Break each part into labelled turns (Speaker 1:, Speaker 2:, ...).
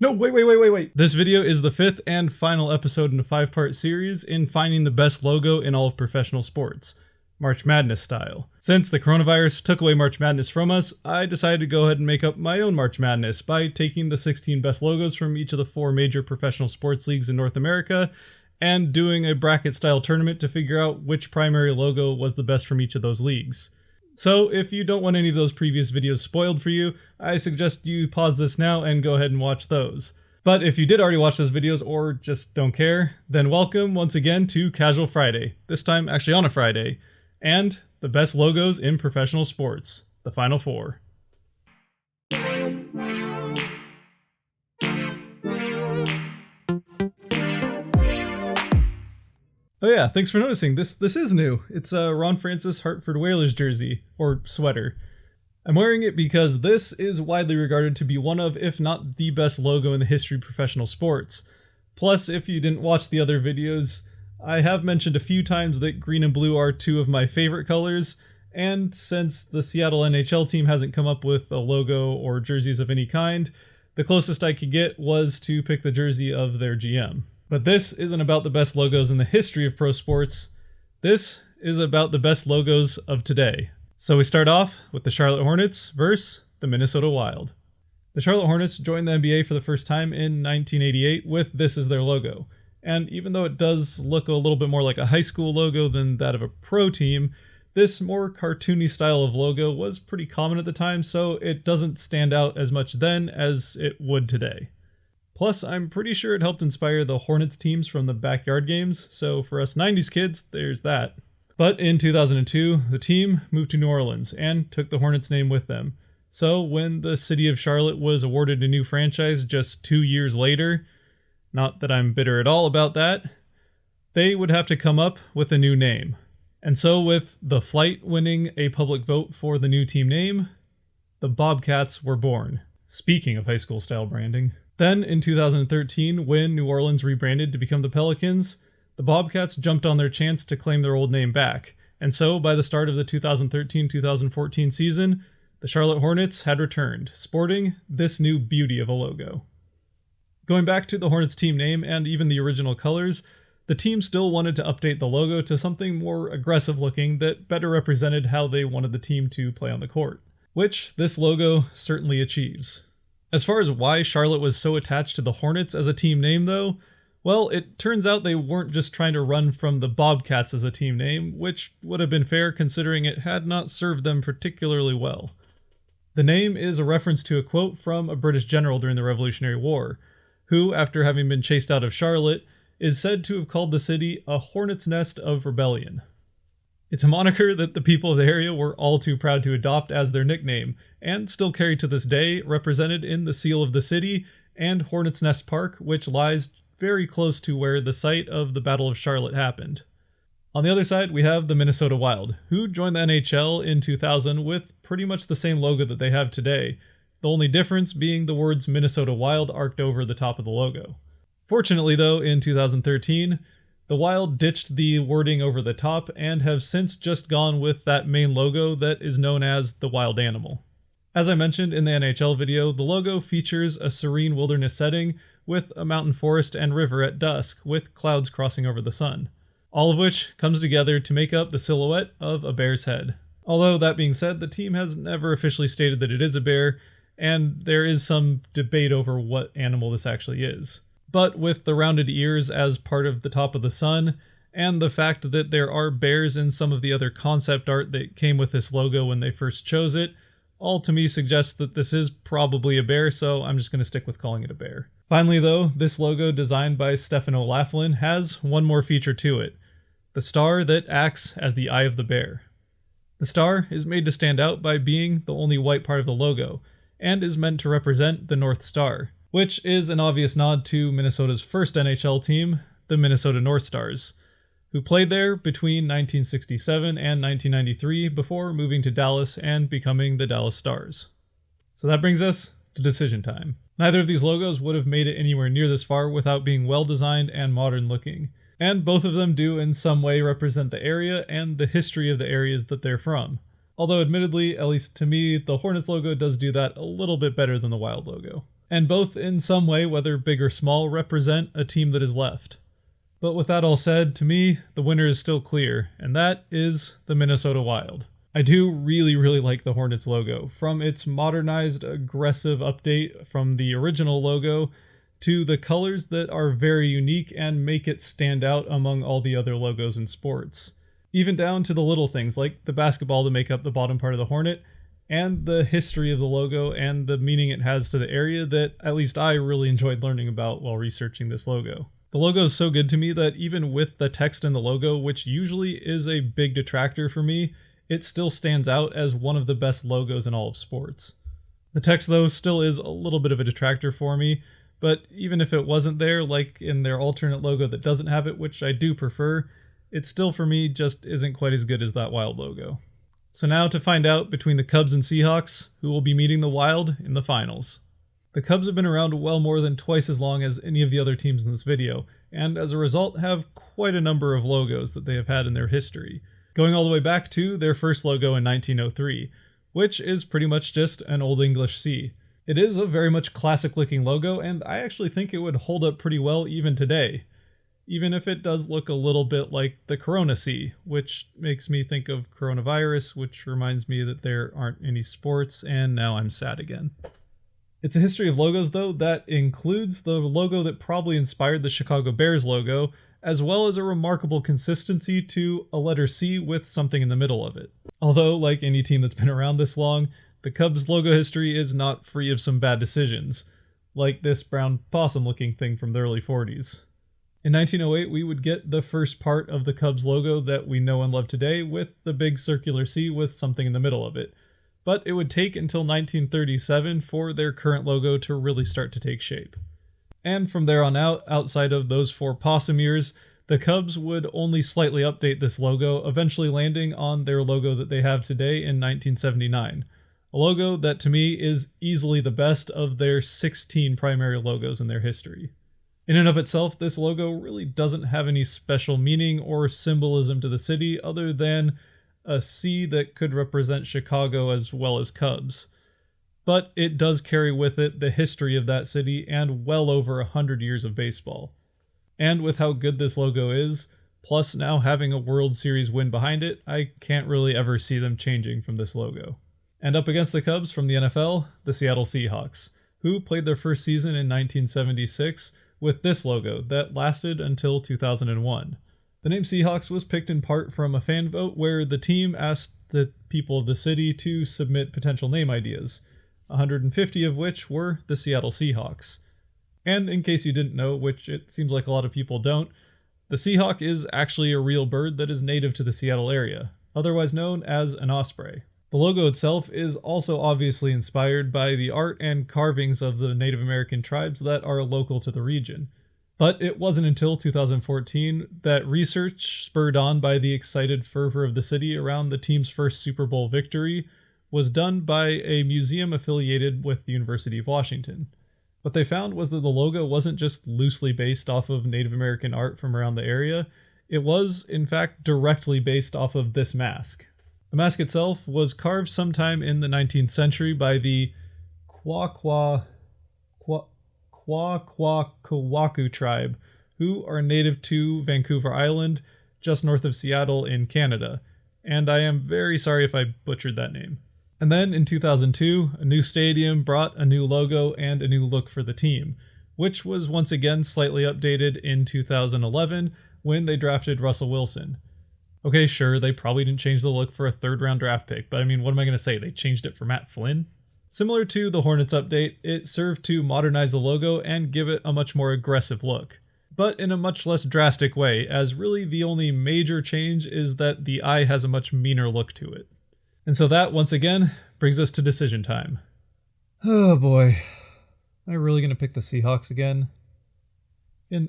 Speaker 1: No, wait. This video is the fifth and final episode in a 5-part series in finding the best logo in all of professional sports, March Madness style. Since the coronavirus took away March Madness from us, I decided to go ahead and make up my own March Madness by taking the 16 best logos from each of the 4 major professional sports leagues in North America and doing a bracket style tournament to figure out which primary logo was the best from each of those leagues. So if you don't want any of those previous videos spoiled for you, I suggest you pause this now and go ahead and watch those. But if you did already watch those videos or just don't care, then welcome once again to Casual Friday, this time actually on a Friday, and the best logos in professional sports, the Final Four. Oh yeah, thanks for noticing. This is new. It's a Ron Francis Hartford Whalers jersey, or sweater. I'm wearing it because this is widely regarded to be one of, if not the best logo in the history of professional sports. Plus, if you didn't watch the other videos, I have mentioned a few times that green and blue are 2 of my favorite colors, and since the Seattle NHL team hasn't come up with a logo or jerseys of any kind, the closest I could get was to pick the jersey of their GM. But this isn't about the best logos in the history of pro sports. This is about the best logos of today. So we start off with the Charlotte Hornets versus the Minnesota Wild. The Charlotte Hornets joined the NBA for the first time in 1988 with this as their logo. And even though it does look a little bit more like a high school logo than that of a pro team, this more cartoony style of logo was pretty common at the time, so it doesn't stand out as much then as it would today. Plus, I'm pretty sure it helped inspire the Hornets teams from the backyard games, so for us 90s kids, there's that. But in 2002, the team moved to New Orleans and took the Hornets name with them. So when the city of Charlotte was awarded a new franchise just 2 years later, not that I'm bitter at all about that, they would have to come up with a new name. And so with The Flight winning a public vote for the new team name, the Bobcats were born. Speaking of high school style branding. Then, in 2013, when New Orleans rebranded to become the Pelicans, the Bobcats jumped on their chance to claim their old name back, and so by the start of the 2013-2014 season, the Charlotte Hornets had returned, sporting this new beauty of a logo. Going back to the Hornets team name and even the original colors, the team still wanted to update the logo to something more aggressive looking that better represented how they wanted the team to play on the court, which this logo certainly achieves. As far as why Charlotte was so attached to the Hornets as a team name though, well, it turns out they weren't just trying to run from the Bobcats as a team name, which would have been fair considering it had not served them particularly well. The name is a reference to a quote from a British general during the Revolutionary War, who, after having been chased out of Charlotte, is said to have called the city a hornet's nest of rebellion. It's a moniker that the people of the area were all too proud to adopt as their nickname, and still carry to this day, represented in the seal of the city and Hornets Nest Park, which lies very close to where the site of the Battle of Charlotte happened. On the other side, we have the Minnesota Wild, who joined the NHL in 2000 with pretty much the same logo that they have today, the only difference being the words Minnesota Wild arced over the top of the logo. Fortunately though, in 2013, the Wild ditched the wording over the top and have since just gone with that main logo that is known as the Wild Animal. As I mentioned in the NHL video, the logo features a serene wilderness setting with a mountain forest and river at dusk with clouds crossing over the sun, all of which comes together to make up the silhouette of a bear's head. Although that being said, the team has never officially stated that it is a bear, and there is some debate over what animal this actually is. But with the rounded ears as part of the top of the sun, and the fact that there are bears in some of the other concept art that came with this logo when they first chose it, all to me suggests that this is probably a bear, so I'm just going to stick with calling it a bear. Finally though, this logo designed by Stefan O'Laughlin has one more feature to it, the star that acts as the eye of the bear. The star is made to stand out by being the only white part of the logo, and is meant to represent the North Star, which is an obvious nod to Minnesota's first NHL team, the Minnesota North Stars, who played there between 1967 and 1993 before moving to Dallas and becoming the Dallas Stars. So that brings us to decision time. Neither of these logos would have made it anywhere near this far without being well designed and modern looking, and both of them do in some way represent the area and the history of the areas that they're from. Although admittedly, at least to me, the Hornets logo does do that a little bit better than the Wild logo. and both in some way, whether big or small, represent a team that is left. But with that all said, to me, the winner is still clear, and that is the Minnesota Wild. I do really like the Hornets logo. From its modernized, aggressive update from the original logo, to the colors that are very unique and make it stand out among all the other logos in sports. Even down to the little things like the basketball to make up the bottom part of the Hornet, and the history of the logo and the meaning it has to the area that at least I really enjoyed learning about while researching this logo. The logo is so good to me that even with the text in the logo, which usually is a big detractor for me, it still stands out as one of the best logos in all of sports. The text though still is a little bit of a detractor for me, but even if it wasn't there, like in their alternate logo that doesn't have it, which I do prefer, it still for me just isn't quite as good as that Wild logo. So now to find out between the Cubs and Seahawks, who will be meeting the Wild in the finals. The Cubs have been around well more than twice as long as any of the other teams in this video, and as a result have quite a number of logos that they have had in their history, going all the way back to their first logo in 1903, which is pretty much just an Old English C. It is a very much classic looking logo, and I actually think it would hold up pretty well even today, even if it does look a little bit like the Corona C, which makes me think of coronavirus, which reminds me that there aren't any sports, and now I'm sad again. It's a history of logos, though, that includes the logo that probably inspired the Chicago Bears logo, as well as a remarkable consistency to a letter C with something in the middle of it. Although, like any team that's been around this long, the Cubs' logo history is not free of some bad decisions, like this brown possum-looking thing from the early 40s. In 1908, we would get the first part of the Cubs logo that we know and love today with the big circular C with something in the middle of it. But it would take until 1937 for their current logo to really start to take shape. And from there on out, outside of those 4 possum years, the Cubs would only slightly update this logo, eventually landing on their logo that they have today in 1979. A logo that to me is easily the best of their 16 primary logos in their history. In and of itself, this logo really doesn't have any special meaning or symbolism to the city other than a C that could represent Chicago as well as Cubs. But it does carry with it the history of that city and well over 100 years of baseball. And with how good this logo is, plus now having a World Series win behind it, I can't really ever see them changing from this logo. And up against the Cubs from the NFL, the Seattle Seahawks, who played their first season in 1976 with this logo that lasted until 2001. The name Seahawks was picked in part from a fan vote where the team asked the people of the city to submit potential name ideas, 150 of which were the Seattle Seahawks. And in case you didn't know, which it seems like a lot of people don't, the Seahawk is actually a real bird that is native to the Seattle area, otherwise known as an osprey. The logo itself is also obviously inspired by the art and carvings of the Native American tribes that are local to the region. But it wasn't until 2014 that research, spurred on by the excited fervor of the city around the team's first Super Bowl victory, was done by a museum affiliated with the University of Washington. What they found was that the logo wasn't just loosely based off of Native American art from around the area, it was, in fact, directly based off of this mask. The mask itself was carved sometime in the 19th century by the Kwakwaka'wakw tribe, who are native to Vancouver Island, just north of Seattle in Canada, and I am very sorry if I butchered that name. And then in 2002, a new stadium brought a new logo and a new look for the team, which was once again slightly updated in 2011 when they drafted Russell Wilson. Okay, sure, they probably didn't change the look for a 3rd round draft pick, but I mean, what am I going to say? They changed it for Matt Flynn? Similar to the Hornets update, it served to modernize the logo and give it a much more aggressive look, but in a much less drastic way, as really the only major change is that the eye has a much meaner look to it. And so that, once again, brings us to decision time. Oh boy. Am I really going to pick the Seahawks again? And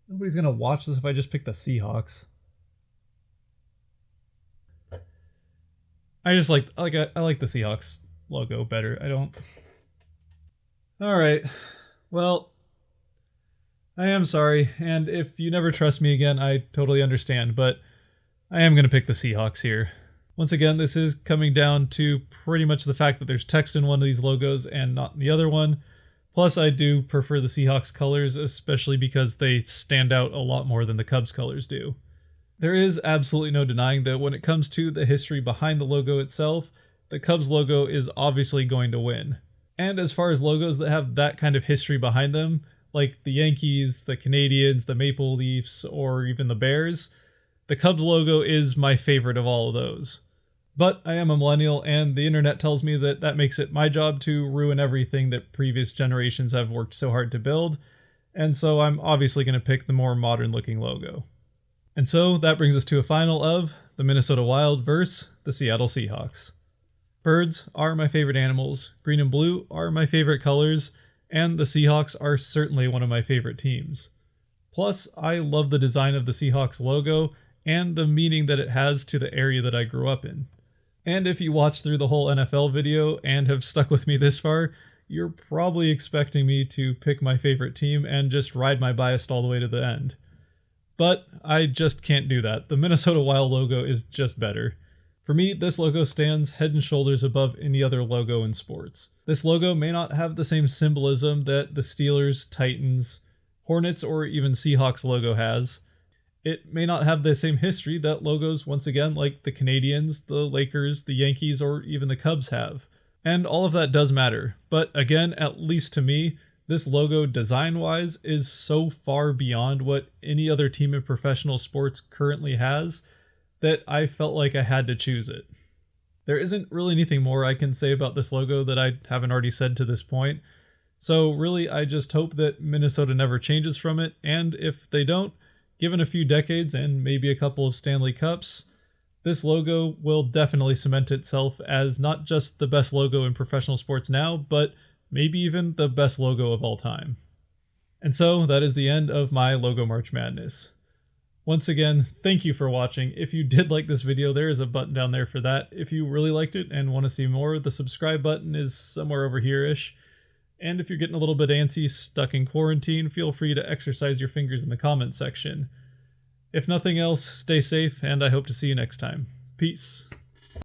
Speaker 1: nobody's going to watch this if I just pick the Seahawks. I like the Seahawks logo better. I don't. All right. Well, I am sorry, and if you never trust me again, I totally understand, but I am going to pick the Seahawks here. Once again, this is coming down to pretty much the fact that there's text in one of these logos and not in the other one, Plus, I do prefer the Seahawks colors, especially because they stand out a lot more than the Cubs colors do. There is absolutely no denying that when it comes to the history behind the logo itself, the Cubs logo is obviously going to win. And as far as logos that have that kind of history behind them, like the Yankees, the Canadians, the Maple Leafs, or even the Bears, the Cubs logo is my favorite of all of those. But I am a millennial, and the internet tells me that that makes it my job to ruin everything that previous generations have worked so hard to build, and so I'm obviously going to pick the more modern looking logo. And so that brings us to a final of the Minnesota Wild versus the Seattle Seahawks. Birds are my favorite animals, green and blue are my favorite colors, and the Seahawks are certainly one of my favorite teams. Plus, I love the design of the Seahawks logo and the meaning that it has to the area that I grew up in. And if you watched through the whole NFL video and have stuck with me this far, you're probably expecting me to pick my favorite team and just ride my bias all the way to the end. But I just can't do that. The Minnesota Wild logo is just better. For me, this logo stands head and shoulders above any other logo in sports. This logo may not have the same symbolism that the Steelers, Titans, Hornets, or even Seahawks logo has. It may not have the same history that logos, once again, like the Canadians, the Lakers, the Yankees, or even the Cubs have. And all of that does matter. But again, at least to me, this logo design-wise is so far beyond what any other team in professional sports currently has that I felt like I had to choose it. There isn't really anything more I can say about this logo that I haven't already said to this point. So really, I just hope that Minnesota never changes from it, and if they don't, given a few decades and maybe a couple of Stanley Cups, this logo will definitely cement itself as not just the best logo in professional sports now, but maybe even the best logo of all time. And so that is the end of my Logo March Madness. Once again, thank you for watching. If you did like this video, there is a button down there for that. If you really liked it and want to see more, the subscribe button is somewhere over here-ish. And if you're getting a little bit antsy, stuck in quarantine, feel free to exercise your fingers in the comments section. If nothing else, stay safe, and I hope to see you next time. Peace.